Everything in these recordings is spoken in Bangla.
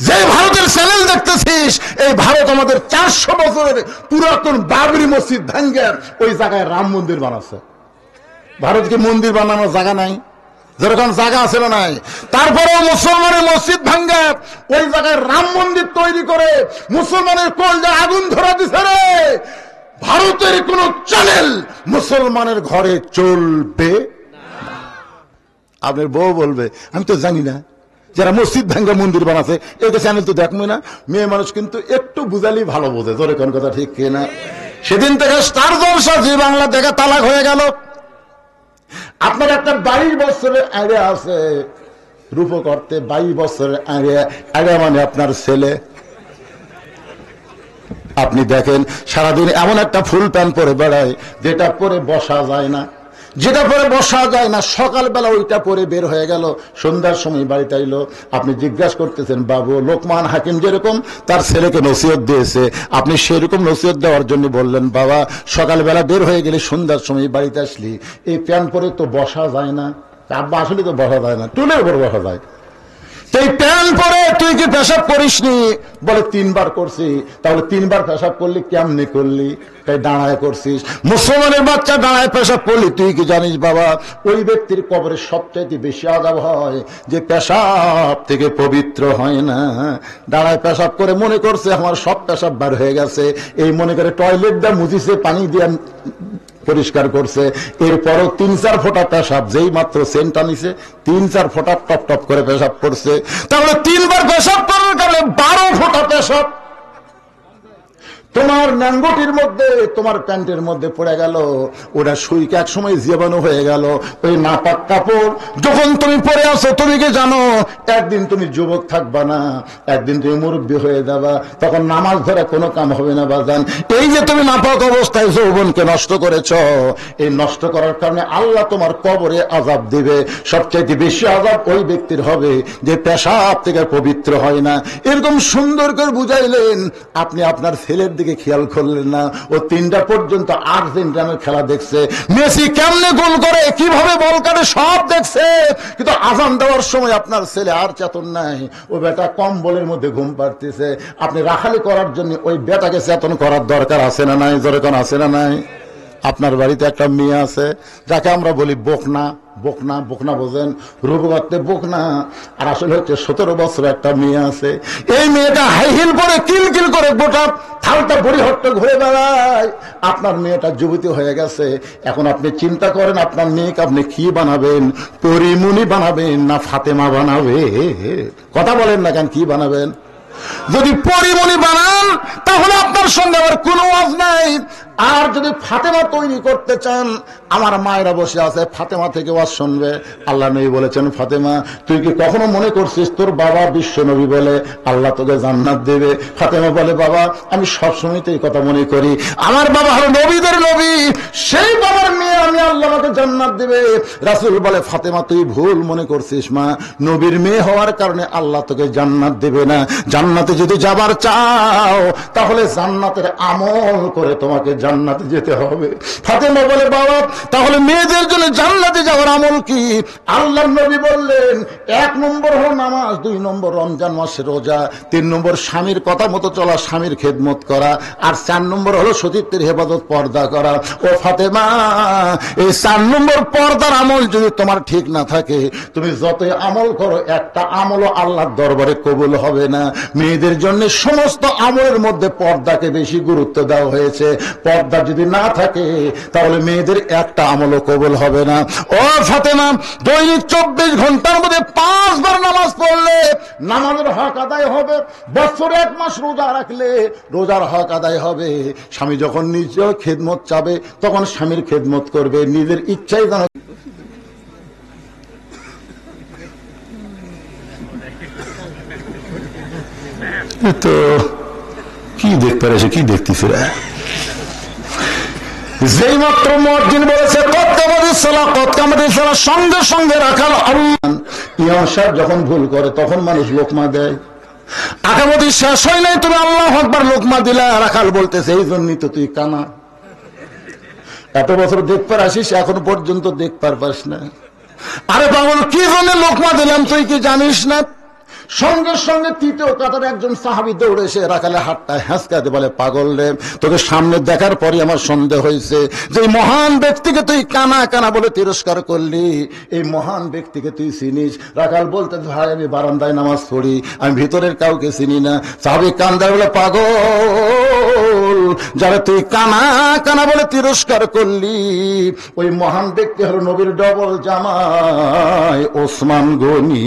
যে ভারতের চ্যানেল দেখতেছিস, এই ভারত আমাদের 400 বছরের পুরাতন বাবরি মসজিদ ভেঙ্গে ওই জায়গায় রাম মন্দির বানাচ্ছে। ভারতকে মন্দির বানানোর জায়গা নাই, যেরকম জায়গা আছে না নাই, তারপরেও মুসলমানের মসজিদ ভাঙ্গা ওই জায়গায় রাম মন্দির তৈরি করে মুসলমানের কলজা আগুন ধরা দিছে রে। ভারতের কোন চ্যানেল মুসলমানের ঘরে চলবে? আপনার বউ বলবে আমি তো জানি না, যারা মসজিদ ভাঙ্গা মন্দির বানাচ্ছে এই চ্যানেল তো দেখবো না। মেয়ে মানুষ কিন্তু একটু বুঝালি ভালো বোঝে, তোর কোন কথা ঠিক কিনা। সেদিন থেকে স্টার জলসা জি বাংলা দেখা তালাক হয়ে গেল। আপনার একটা 22 বছরের আইডিয়া আছে রূপ করতে, 22 বছরের আইডিয়া মানে আপনার ছেলে। আপনি দেখেন সারাদিন এমন একটা ফুল প্যান্ট পরে বেড়ায় যেটা পরে বসা যায় না, যেটা পরে বসা যায় না। সকালবেলা ওইটা পরে বের হয়ে গেল, সন্ধ্যার সময় বাড়িতে আইলো। আপনি জিজ্ঞাসা করতেছেন বাবু, লোকমান হাকিম যেরকম তার ছেলেকে নসিহত দিয়েছে, আপনি সেরকম নসিহত দেওয়ার জন্য বললেন বাবা সকালবেলা বের হয়ে গেলে সন্ধ্যার সময় বাড়িতে আসলি এই প্যান্ট পরে তো বসা যায় না। আব্বা আসলে তো বসা যায় না, টুলের উপর বসা যায়। এই প্যান্ট পরে তুই কি পেশাব করিসনি? বলে 3 বার করছি। তাহলে 3 বার পেশাব করলি, কেমনি করলি? তাই দাঁড়ায় করছিস। মুসলমানের বাচ্চা দাঁড়ায় পেশাব করলি, তুই কি জানিস বাবা ওই ব্যক্তির কবরে সবচাইতে বেশি আযাব হয় যে পেশাব থেকে পবিত্র হয় না। দাঁড়ায় পেশাব করে মনে করছে আমার সব পেশাব বার হয়ে গেছে, এই মনে করে টয়লেট দিয়ে মুছিছে, পানি দিয়ে পরিষ্কার করছে, এরপরও 3-4 ফোঁটা পেশাব যেই মাত্র সেন্টা নিছে 3-4 ফোঁটা টপ টপ করে পেশাব করছে। তাহলে 3 বার পেশাব করার কারণে 12 ফোঁটা পেশাব তোমার ন্যাঙ্গটির মধ্যে, তোমার প্যান্টের মধ্যে পড়ে গেল। ওটা সুইকে এক সময় জীবাণু হয়ে গেল। ওই নাপাক কাপড় যখন তুমি পরে আসো, তুমি কি জানো একদিন তুমি যুবক থাকবা না, একদিন তুমি মুরব্বী হয়ে যাবা, তখন নামাজ ধরে কোনো কাম হবে না বাজান। এই যে তুমি নাপাক অবস্থায় যৌবনকে নষ্ট করেছ, এই নষ্ট করার কারণে আল্লাহ তোমার কবরে আযাব দিবে। সবচাইতে বেশি আযাব ওই ব্যক্তির হবে যে পেশাব থেকে পবিত্র হয় না। এরকম সুন্দর করে বুঝাইলেন। আপনি আপনার ছেলের দিকে খেয়াল করলেন না। ও 3টা পর্যন্ত আর্জেন্টিনার খেলা দেখছে, মেসি কেমনে গোল করে, কিভাবে বল কাটে সব দেখছে, কিন্তু আজান দেওয়ার সময় আপনার ছেলে আর চেতন নাই। ও বেটা কম্বলের মধ্যে ঘুম পাড়তেছে। আপনি রাখালি করার জন্য ওই বেটাকে চেতন করার দরকার আছে না নাই? যেরকম আছে না নাই? আপনার বাড়িতে একটা মেয়ে আছে যাকে আমরা বলি বকনা। বকনা বকনা বোঝেন, রূপগতে বকনা, আর আসলে হচ্ছে 17 বছর একটা মেয়ে আছে। এই মেয়েটা হাই হিল পরে কিলকিল করে গোটা থালটা পরিহট্ট ঘুরে বেড়ায়। আপনার মেয়েটা যুবতী হয়ে গেছে। এখন আপনি চিন্তা করেন আপনার মেয়েকে আপনি কি বানাবেন? পরিমণি বানাবেন না ফাতেমা বানাবে? কথা বলেন না কেন, কি বানাবেন? যদি পরিমণি বানান তাহলে আপনার সঙ্গে আবার কোনো ওয়াজ নাই। আর যদি ফাতেমা তৈরি করতে চান, আমার মায়েরা বসে আছে, ফাতেমা থেকে ওয়াজ শুনবে। আল্লাহ নবী বলেছেন ফাতেমা তুই কি কখনো মনে করছিস তোর বাবা বিশ্ব নবী বলে আল্লাহ তোকে জান্নাত দেবে? ফাতেমা বলে বাবা আমি সবসময় তো এই কথা মনে করি, আমার বাবা হলো নবীদের নবী, সেই বাবার মেয়ে আমি আল্লাহ আমাকে জান্নাত দেবে। রাসূল বলে ফাতেমা তুই ভুল মনে করছিস মা, নবীর মেয়ে হওয়ার কারণে আল্লাহ তোকে জান্নাত দেবে না। জান্নাতে যদি যাবার চাও তাহলে জান্নাতের আমল করে তোমাকে জান্নাতে যেতে হবে। ফাতেমা বলে বাবা তাহলে মেয়েদের জন্য জান্নাতে যাওয়ার আমল কি? আল্লাহর নবী বললেন 1 নম্বর হলো নামাজ, 2 নম্বর রমজান মাসে রোজা, 3 নম্বর স্বামীর কথা মতো চলা, স্বামীর খেদমত করা, আর 4 নম্বর হলো সতীত্বের হেফাজত, পর্দা করা। ও ফাতেমা এই 4 নম্বর পর্দার আমল যদি তোমার ঠিক না থাকে, তুমি যতই আমল করো একটা আমলও আল্লাহর দরবারে কবুল হবে না। মেয়েদের জন্য সমস্ত আমলের মধ্যে পর্দাকে বেশি গুরুত্ব দেওয়া হয়েছে। পর্দা যদি না থাকে তাহলে মেয়েদের একটা আমলও কবুল হবে না। ও ফাতেমা দৈনিক 24 ঘন্টার মধ্যে 5 বার নামাজ পড়লে নামাজের হক আদায় হবে। বছরে 1 মাস রোজা রাখলে রোজার হক আদায় হবে। স্বামী যখন নিজেও খেদমত চাবে তখন স্বামীর খেদমত করবে, নিজের ইচ্ছাই যেন। তো কি দেখতে পারে, কি দেখতেছে? যেই মাত্র মুয়াজ্জিন বলেছে সঙ্গে সঙ্গে রাখাল। ইমাম সাহেব যখন ভুল করে তখন মানুষ লোকমা দেয়। আকামতি শেষ হয় নাই, তুমি আল্লাহু আকবার লোকমা দিলা, রাখাল বলতেছে এই জন্যই তো তুই কানা, এত বছর দেখবার আসিস এখন পর্যন্ত দেখবার পাস না। আরে পাগল কি জন্য লোকমা দিলাম তুই কি জানিস না? সঙ্গে সঙ্গে তৃতীয় কাতারে একজন সাহাবী দৌড়ে এসে রাখালে হাতটা হ্যাঁচকাতে বলে, পাগল রে, তোকে সামনে দেখার পরে আমার সন্দেহ হয়েছে যে মহান ব্যক্তিকে তুই কানা কানা বলে তিরস্কার করলি, এই মহান ব্যক্তিকে তুই চিনিস? রাখাল বলতে, ভাই আমি বারান্দায় নামাজ পড়ি, আমি ভিতরের কাউকে চিনি না। সাহাবী কান্দায় বলে, পাগল, যারা তুই কানা কানা বলে তিরস্কার করলি, ওই মহান ব্যক্তি হলো নবীর ডবল জামাই ওসমান গনি।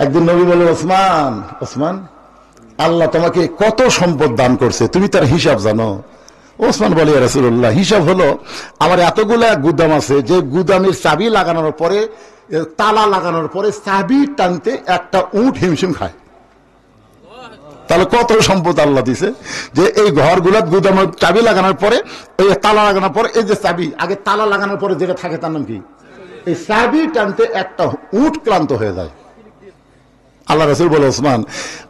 একদিন নবী বলে, ওসমান, ওসমান, আল্লাহ তোমাকে কত সম্পদ দান করছে, তুমি তার হিসাব জানো? ওসমান বলে, ইয়া রাসূলুল্লাহ, হিসাব হলো আমার এতগুলা গুদাম আছে, যে গুদামের চাবি লাগানোর পরে, তালা লাগানোর পরে চাবি টানতে একটা উট হিমশিম খায়। তাহলে কত সম্পদ আল্লাহ দিছে, যে এই ঘরগুলা গুদামের চাবি লাগানোর পরে, এই তালা লাগানোর পরে, এই যে চাবি আগে তালা লাগানোর পরে যেটা থাকে তার নাম কি? এই চাবি টানতে একটা উট ক্লান্ত হয়ে যায়। আল্লাহ রাসূল বলে, ওসমান,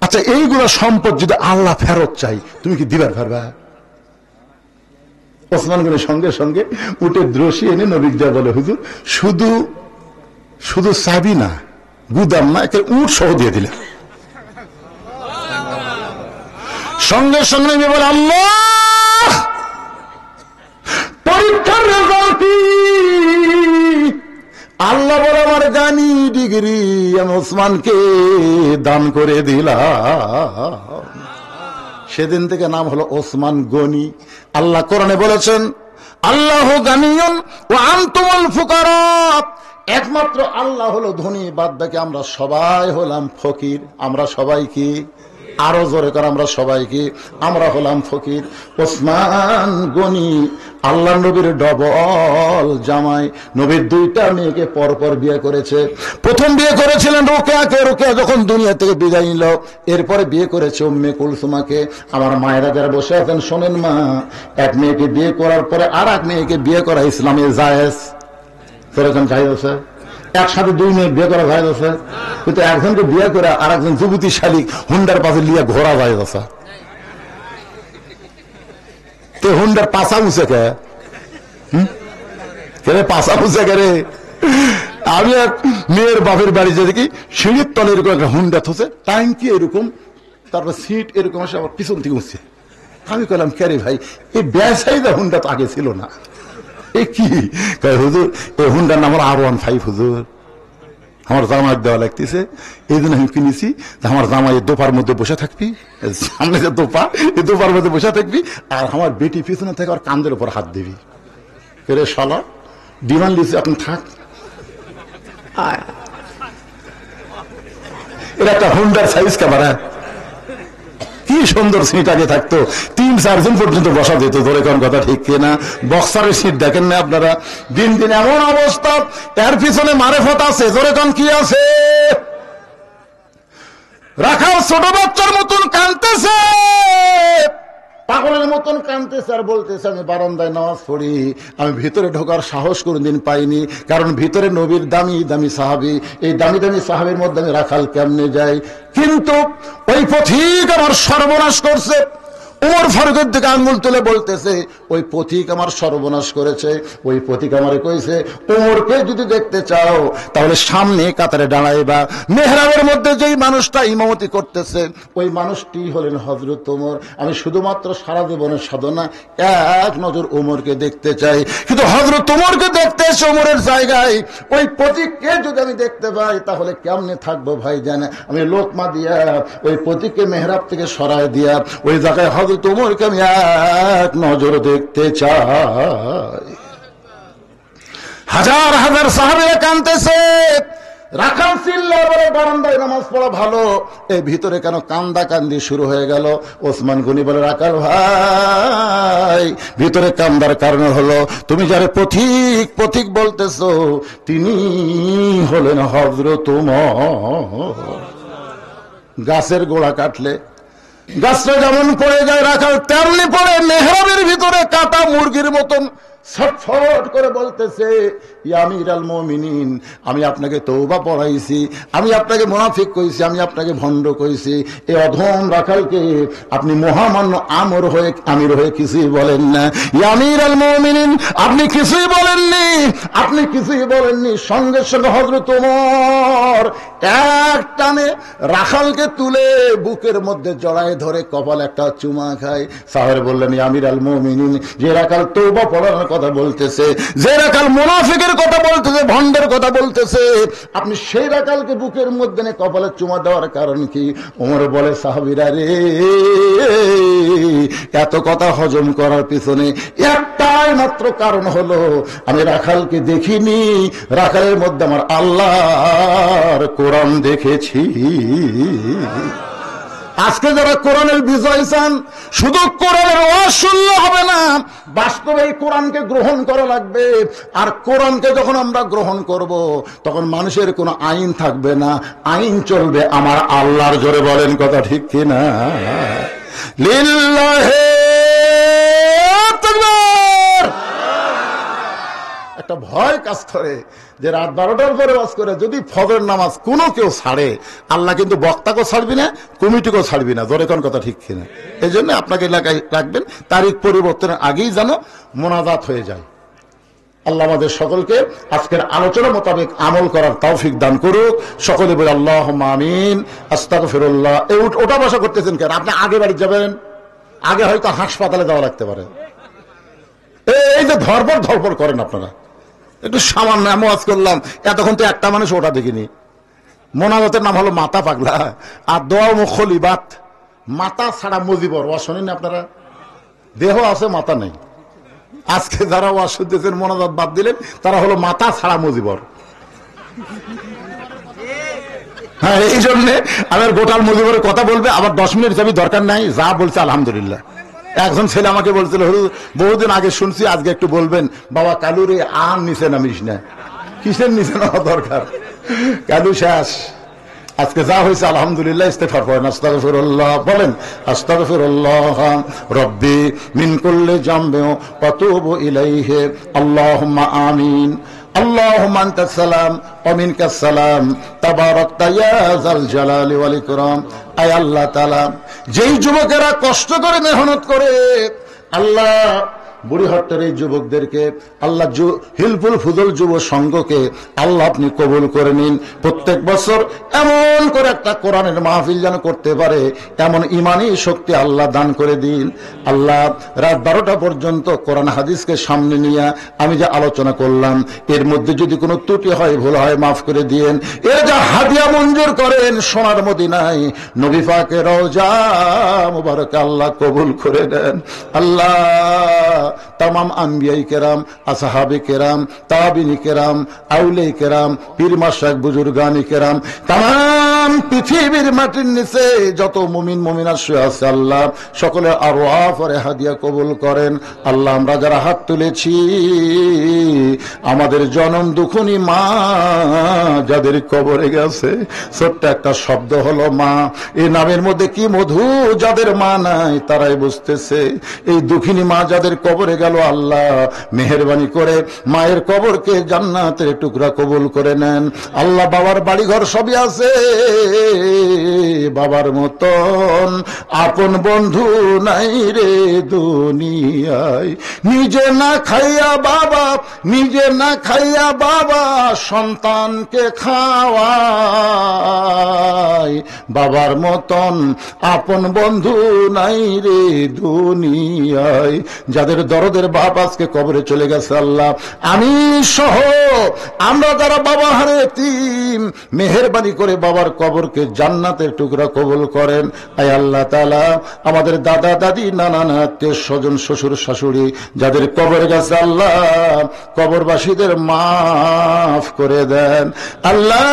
আচ্ছা এইগুলা সম্পদ যদি আল্লাহ ফেরত চাই, তুমি কি দিবার পারবা? ওসমান গনি সঙ্গে সঙ্গে উটের রশি এনে নবীকে দেয়া বলে, হুজুর, শুধু শুধু চাবি না, গুদাম না, একটা উট সহ দিয়ে দিলেন। সঙ্গে সঙ্গে নবী বলে, আল্লাহ, পরীক্ষার রেজাল্ট কি? আল্লাহ বলে, আমার গানি ডিগ্রি আমি ওসমানকে দান করে দিলাম। সেদিন থেকে নাম হলো ওসমান গনি। আল্লাহ কোরআনে বলেছেন, আল্লাহু গানিয়ুন ওয়া আনতুমুল ফুকারা, একমাত্র আল্লাহ হলো ধনী, বাদ বাকি আমরা সবাই হলাম ফকির। আমরা সবাই কি? আরো জোরে করে, আমরা সবাই কি? আমরা হলাম ফকির। ওসমান গনি আল্লাহ নবীর ডবল জামাই। নবীর দুইটা মেয়েকে পরপর বিয়ে করেছে। প্রথম বিয়ে করেছিলেন রোকেয়াকে, রোকেয়া যখন দুনিয়া থেকে বিদায় নিল, এরপরে বিয়ে করেছে উম্মে কুলসুমাকে। আমার মায়েরা যারা বসে আছেন শোনেন মা, এক মেয়েকে বিয়ে করার পরে আর এক মেয়েকে বিয়ে করা ইসলামে জায়েজ। সেরকম জায়েজ আছে? একসাথে দুই মেয়ে বিয়ে করা জায়েজ আছে, কিন্তু একজনকে বিয়ে করে আর একজন যুবতী শালিক হুন্ডার পাশে লিয়া ঘোরা জায়েজ আছে। তে হুন্ডার পাশা উঁচে কে? পাশা উঁচে কে রে? আমি এক মেয়ের বাপের বাড়ি যে দেখি সিঁড়ির তলে এরকম একটা হুন্ডা থসে, ট্যাঙ্কি এরকম, তারপর সিট এরকম আসে, আবার পিছন থেকে উঠছে। আমি কইলাম, কে রে ভাই, এই ব্যবসায়ীদের হুন্ডা তো আগে ছিল না, এ কি? হুজুর, এই হুন্ডার নাম R15 হুজুর, আমার জামাই দেওয়া লাগতেছে, এই জন্য আমি কিনেছি। আমার জামাই দোপার মধ্যে বসে থাকবি, সামনে যে দোপা, এই দোপার মধ্যে বসে থাকবি, আর আমার বেটি পিছনে থেকে আর কান্দের উপর হাত দিবি। রে শালা, ডিমান্ড দিয়েছি, আপনি থাক। এটা একটা হুন্ডার সাইজ ক্যামেরা, কি সুন্দর সিট আগে থাকতো, 3-4 জন পর্যন্ত বসা যেত। ধরে কোন কথা ঠিক কিনা? বক্সারের সিট দেখেন না আপনারা? দিন দিন এমন অবস্থা, এর পিছনে মারেফত আছে। ধরে কোন কি আছে? রাখাল ছোট বাচ্চার মতন কাঁদতেছে, পাগলের মতন কাঁদতেছে, আর বলতেছে, আমি বারান্দায় নামাজ পড়ি, আমি ভিতরে ঢোকার সাহস কোনদিন পাইনি, কারণ ভিতরে নবীর দামি দামি সাহাবী, এই দামি দামি সাহাবীর মধ্যে আমি রাখাল কেমনে যাই? কিন্তু ওই পথিক আমার সর্বনাশ করছে। উমর ফারুকের দিকে আঙ্গুল তুলে বলতেছে, ওই পথিক আমার সর্বনাশ করেছে। ওই পথিক আমারে কইছে, উমরকে যদি দেখতে চাও তাহলে সামনে কাতারে দাঁড়াইবা। মেহরাবের মধ্যে যেই মানুষটা ইমামতি করতেছে, ওই মানুষটি হলেন হযরত ওমর। আমি শুধুমাত্র সারা জীবনের সাধনা এক নজর উমরকে দেখতে চাই, কিন্তু হযরত ওমরকে দেখতে এসে ওমরের জায়গায় ওই পথিককে যদি আমি দেখতে পাই তাহলে কেমনে থাকবো ভাই জানে? আমি লোকমা দিয়া ওই পথিককে মেহরাব থেকে সরায় দিয়া ওই জায়গায় তোমাকে আমি এক নজর দেখতে চাই। হাজার হাজার সাহাবীরা কাঁদতেছে। রাখাল চিল্লা বলে, বারান্দায় নামাজ পড়া ভালো, এই ভিতরে কেন কান্দা কান্দি শুরু হয়ে গেল? ওসমান গনি বলে, রাখাল ভাই, ভিতরে কান্দার কারণ হলো তুমি যারে পথিক পথিক বলতেছো, তিনি হলেন হযরত ওমর। গাছের গোড়া কাটলে গাছটা যেমন পড়ে যায়, রাখাল তেমনি পড়ে মেহরাবের ভিতরে কাটা মুরগির মতন ছটফট করে বলতেছে, ইয়া আমিরাল মুমিনিন, আমি আপনাকে তওবা পড়াইছি, আমি আপনাকে মুনাফিক কইছি, আমি আপনাকে ভণ্ড কইছি, এই অধম রাখালকে আপনি মহামান্য আমির হয়ে কিছুই বলেন না। ইয়া আমিরাল মুমিনিন, আপনি কিছুই বলেননি, আপনি কিছুই বলেননি। সঙ্গে সঙ্গে হযরত ওমর এক টানে রাখালকে তুলে বুকের মধ্যে জড়ায় ধরে কপালে একটা চুমা খায়। সাহাবারা বললেন, ইয়া আমিরাল মুমিনিন, যে রাখাল তওবা পড়ানোর কথা বলতেছে, যে রাখাল মুনাফিকের কথা বলতেছে, ভণ্ডের কথা বলতেছে, আপনি সেই রাখালকে বুকের মধ্যে নিয়ে কপালে চুমা দেওয়ার কারণ কি? ওমর বলে, সাহাবীরা রে, এত কথা হজম করার পিছনে একটাই মাত্র কারণ হলো, আমি রাখালকে দেখিনি, রাখালের মধ্যে আমার আল্লাহর কোরআন দেখেছি। আজকে যারা কোরআনের বিজয় চান, শুধু কোরআনের ওয়াজ শুনলে হবে না, বাস্তবে এই কোরআনকে গ্রহণ করা লাগবে। আর কোরআনকে যখন আমরা গ্রহণ করব, তখন মানুষের কোনো আইন থাকবে না, আইন চলবে আমার আল্লাহর। জোরে বলেন কথা ঠিক কিনা? লিল্লাহি তাকবীর। একটা ভয় কাজ করে যে রাত 12টার পরে ওয়াজ করে যদি ফজর নামাজ কোনো কেউ ছাড়ে, আল্লাহ কিন্তু বক্তাকেও ছাড়বি না, কমিটিকেও ছাড়বি না। জোরে কোন কথা ঠিক কিনা? এই জন্য আপনাকে এলাকায় রাখবেন, তারিখ পরিবর্তনের আগেই যেন মোনাজাত হয়ে যায়। আল্লাহ আমাদের সকলকে আজকের আলোচনা মোতাবেক আমল করার তৌফিক দান করুক। সকলে বলে আল্লাহুম্মা আমিন। আস্তাগফিরুল্লাহ। এই ওটা বসা করতেছেন কেন? আপনি আগে বাড়ি যাবেন, আগে হয়তো হাসপাতালে যাওয়া লাগতে পারে। এই যে ধরপড় করেন আপনারা, একটু সামান্য ওয়াজ করলাম, এতক্ষণ তো একটা মানুষ ওটা দেখিনি। মোনাজাতের নাম হলো মাথা পাগলা, আর দোয়া মুখলিবাত, মাথা ছাড়া মুজিবর। ওয়াজ শোনেন আপনারা? দেহ আছে, মাথা নেই। আজকে যারা ওয়াজ শুনতেছেন, মোনাজাত বাদ দিলেন, তারা হলো মাথা ছাড়া মুজিবর। হ্যাঁ, এই জন্যে আমার গোটাল মুজিবরের কথা বলবে, আবার 10 মিনিট যাবি, দরকার নাই, যা বলছে আলহামদুলিল্লাহ। একজন ছেলে আমাকে বলছিল, বহুদিন আগে শুনছি, আজকে একটু বলবেন। বাবা কালু রে, আর নিচে নামিস না। কিসের নিচে নামা দরকার? কালু শেষ। আজকে যা হয়েছে আলহামদুলিল্লাহ, ইস্তেগফার করেন, আস্তাগফিরুল্লাহ বলেন, আস্তাগফিরুল্লাহ রব্বি মিন কুল্লি জামবি ওয়া তুবু ইলাইহি, আল্লাহুম্মা আমিন। আল্লাহুম্মা আনতাস সালাম ওয়া মিনকাস সালাম, তাবারাকতা ইয়া যাল জালালি ওয়াল ইকরাম। আয় আল্লাহ তাআলা, যেই যুবকেরা কষ্ট করে মেহনত করে, আল্লাহ বুড়িহট্টের এই যুবকদেরকে, আল্লাহ হিলফুল ফুজল যুব সংঘকে আল্লাহ আপনি কবুল করে নিন। প্রত্যেক বছর এমন করে একটা কোরআনের মাহফিল যেন করতে পারে, এমন ইমানি শক্তি আল্লাহ দান করে দিন। আল্লাহ রাত 12টা পর্যন্ত কোরআন হাদিসকে সামনে নিয়ে আমি যে আলোচনা করলাম, এর মধ্যে যদি কোনো ত্রুটি হয়, ভুল হয়, মাফ করে দিয়েন। এর যা হাদিয়া মঞ্জুর করেন সোনার মদিনায় নবী পাকের রওজা মুবারকে আল্লাহ কবুল করে দেন। আল্লাহ तमाम अंबियाई केराम, असहाबे केराम, ताबिनी केराम, आउले केराम, पीर माशाइख बुजुर्गानी केराम, तमाम पृथिवीर माटिर निचे যত মুমিন মুমিনা শুয়ে আছে, আল্লাহ সকলের আরওয়াহ আর হাদিয়া কবুল করেন। আল্লাহ আমরা যারা হাত তুলেছি, আমাদের জনম দুখনি মা যাদের কবরে গেছে, ছোট্ট একটা শব্দ হলো মা। এই নামের মধ্যে কি মধু, যাদের মা নাই তারাই বুঝতেছে। এই দুঃখিনী মা যাদের কবরে গেল, আল্লাহ মেহেরবানি করে মায়ের কবরকে জান্নাতের টুকরা কবুল করে নেন। আল্লাহ বাবার বাড়ি ঘর সবই আছে, বাবার মতন আপন বন্ধু নাই রে দুনিয়ায়। নিজে না খাইয়া বাবা সন্তানকে খাওয়ায়, বাবার মতন আপন বন্ধু নাই রে দুনিয়ায়। যাদের দরদের বাপ আজকে কবরে চলে গেছে, আল্লাহ আমি সহ আমরা যারা বাবা হারে এতিম, মেহেরবানি করে বাবার কবরকে জান্নাতের টুকরা কবুল করেন। আয় আল্লাহ তাআলা আমাদের দাদা দাদি, নানা নাতি, স্বজন, শ্বশুর শাশুড়ি যাদের কবরে গেছে, আল্লাহ কবরবাসীদের মাফ করে দেন। আল্লাহ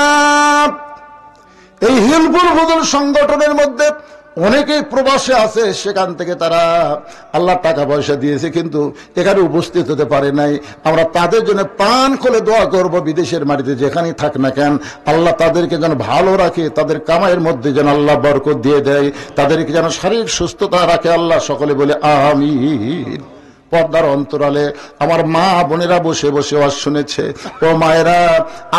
এই হিলফুল ফুজুল সংগঠনের মধ্যে অনেকেই প্রবাসে আছে, সেখান থেকে তারা আল্লাহ টাকা পয়সা দিয়েছে, কিন্তু এখানে উপস্থিত হতে পারে নাই। আমরা তাদের জন্য প্রাণ খুলে দোয়া করব, বিদেশের মাটিতে যেখানেই থাক না কেন, আল্লাহ তাদেরকে যেন ভালো রাখে, তাদের কামাইয়ের মধ্যে যেন আল্লাহ বরকত দিয়ে দেয়, তাদেরকে যেন শারীরিক সুস্থতা রাখে। আল্লাহ সকলে বলে আমিন। পর্দার অন্তরালে আমার মা বোনেরা বসে বসে ওয়াজ শুনেছে। ও মায়েরা,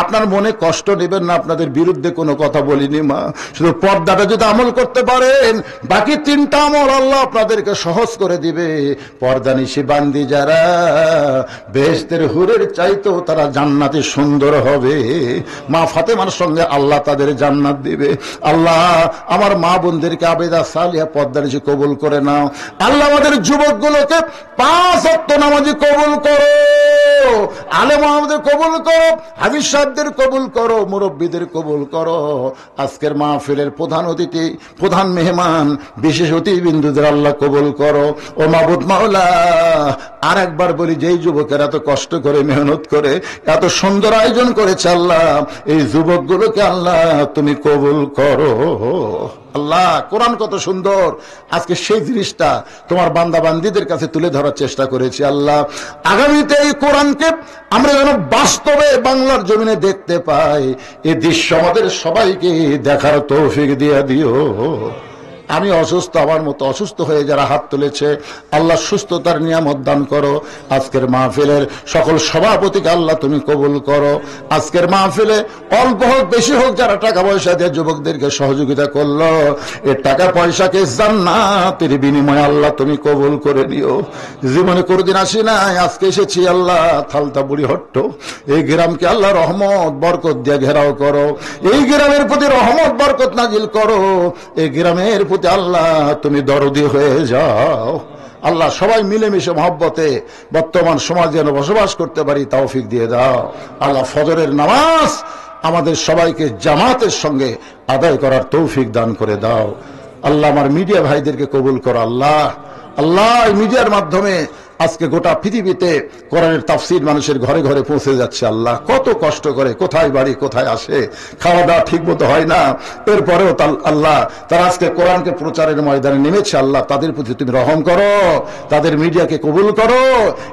আপনার মনে কষ্ট নেবেন না, আপনাদের বিরুদ্ধে কোনো কথা বলিনি মা। শুধু পর্দাটা যদি আমল করতে পারেন, বাকি 3টা আমল আল্লাহ আপনাদেরকে সহজ করে দিবে। পর্দানিশি বান্দি যারা, বেহেশতের হুরের চাইতেও তারা জান্নাতে সুন্দর হবে। মা ফাতেমার সঙ্গে আল্লাহ তাদের জান্নাত দিবে। আল্লাহ আমার মা বোনদেরকে আবেদা সালিহা পর্দানিশি কবুল করে নাও। আল্লাহ আমাদের যুবকগুলোকে 5 ওয়াক্ত নামাজি কবুল করো, আলেম ওলামাদের কবুল করো, হাফেজ সাহেবদের কবুল করো, মুরব্বীদের কবুল করো। আজকের মাহফিলের প্রধান অতিথি, প্রধান মেহমান, বিশেষ অতিথিবৃন্দদের আল্লাহ কবুল করো। ও মাবুদ মাওলা, আর একবার বলি, যেই যুবকেরা এত কষ্ট করে মেহনত করে এত সুন্দর আয়োজন করেছে আল্লাহ, এই যুবকগুলোকে আল্লাহ তুমি কবুল করো। আল্লাহ কোরআন কত সুন্দর, আজকে সেই জিনিসটা তোমার বান্দা বান্দীদের কাছে তুলে ধরার চেষ্টা করেছি। আল্লাহ আগামীতে এই কোরআনকে আমরা যেন বাস্তবে বাংলার জমিনে দেখতে পাই, এই দৃশ্য আমাদের সবাইকে দেখার তৌফিক দিয়ে দিও। আমি অসুস্থ, আমার মতো অসুস্থ হয়ে যারা হাত তুলেছে আল্লাহ সুস্থতার নিয়ামত দান করো। আজকের মাহফিলের সকল সভাপতিকে আল্লাহ তুমি কবুল করো। আজকের মাহফিলে অল্প হোক বেশি হোক যারা টাকা পয়সা দিয়ে যুবকদেরকে সহযোগিতা করলো, এ টাকা পয়সাকে জান্নাতের বিনিময়ে আল্লাহ তুমি কবুল করে নিও। জীবনে কোনদিন আসি নাই, আজকে এসেছি আল্লাহ থালতা বুড়ি হট্ট। এই গ্রামকে আল্লাহ রহমত বরকত দিয়ে ঘেরাও করো, এই গ্রামের প্রতি রহমত বরকত নাজিল করো। এই গ্রামের প্রতি আল্লাহ তুমি দরদি হয়ে যাও। আল্লাহ সবাই মিলেমিশে মহব্বতে বর্তমান সমাজ যেন বসবাস করতে পারি তৌফিক দিয়ে দাও। আল্লাহ ফজরের নামাজ আমাদের সবাইকে জামাতের সঙ্গে আদায় করার তৌফিক দান করে দাও। আল্লাহ আমার মিডিয়া ভাইদেরকে কবুল করো। আল্লাহ আল্লাহ এই মিডিয়ার মাধ্যমে আজকে গোটা পৃথিবীতে কোরআনের তাফসীর মানুষের ঘরে ঘরে পৌঁছে যাচ্ছে। আল্লাহ কত কষ্ট করে, কোথায় বাড়ি কোথায় আসে, খাওয়া দাওয়া ঠিক মতো হয় না, এরপরেও আল্লাহ তারা আজকে কোরআনকে প্রচারের ময়দানে নেমেছে। আল্লাহ তাদের প্রতি তুমি রহম করো, তাদের মিডিয়াকে কবুল করো,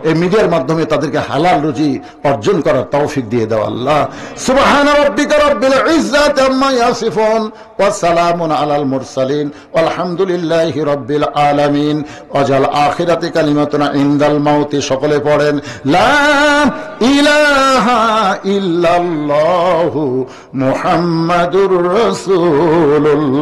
এই মিডিয়ার মাধ্যমে তাদেরকে হালাল রুজি অর্জন করার তৌফিক দিয়ে দাও। আল্লাহ সুবহান রাব্বিকা রাব্বিল ইজ্জাতি আম্মা ইয়াসিফুন ওয়া সালামুন আলাল মুরসালিন আলহামদুলিল্লাহি রাব্বিল আলামিন ওয়াজাল আখিরাতি কালিমাতুনা ইনদাল মাউতি। সকলে পড়েন লা ইলাহা ইল্লাল্লাহু মুহাম্মাদুর রাসূলুল্লাহ।